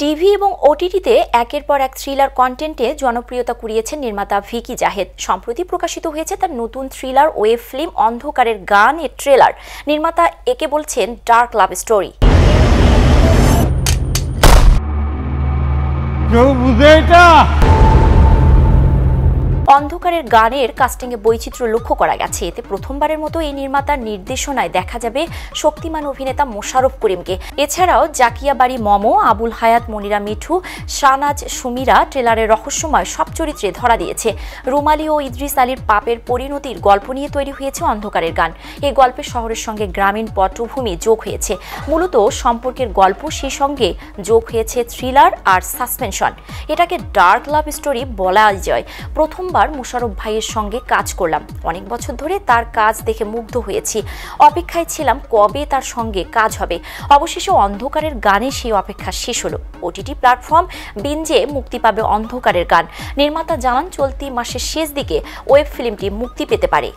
TV এবং ওটিটিতে একের পর এক থ্রিলার কন্টেন্টে জনপ্রিয়তা কুড়িয়েছেন নির্মাতা ভিকি জাহেদ। সম্প্রতি প্রকাশিত হয়েছে তার নতুন থ্রিলার ওয়েব ফিল্ম অন্ধকারের গান এর ট্রেলার। নির্মাতা একে বলছেন ডার্ক লাভ স্টোরি। অন্ধকারের গানের কাস্টিংয়ে বৈচিত্র্য লক্ষ্য করা গেছে। এতে প্রথমবারের মতো এই নির্মাতার নির্দেশনায় দেখা যাবে শক্তিমান অভিনেতা মোশাররফ করিমকে। এছাড়াও জাকিয়া বাড়ি মমো, আবুল হায়াত, মনিরা মিঠু, শাহনাজ সুমিরা ট্রেলারের রহস্যময় সব চরিত্রে ধরা দিয়েছে। রুমালি ও ইদ্রিস আলীর পাপের পরিণতির গল্প নিয়ে তৈরি হয়েছে অন্ধকারের গান। এই গল্পে শহরের সঙ্গে গ্রামীণ পটভূমি যোগ হয়েছে। মূলত সম্পর্কের গল্প, সেই সঙ্গে যোগ হয়েছে থ্রিলার আর সাসপেনশন। এটাকে ডার্ক লাভ স্টোরি বলা যায়। প্রথমবার মোশাররফ ভাইয়ের সঙ্গে কাজ করলাম। অনেক বছর ধরে তার কাজ দেখে মুগ্ধ হয়েছি। অপেক্ষায় ছিলাম কবে তার সঙ্গে কাজ হবে। অবশেষে অন্ধকারের গানে সেই অপেক্ষা শেষ হলো। ওটিটি প্ল্যাটফর্ম বিঞ্জে মুক্তি পাবে অন্ধকারের গান। নির্মাতা জানান, চলতি মাসের শেষ দিকে ওয়েব ফিল্মটি মুক্তি পেতে পারে।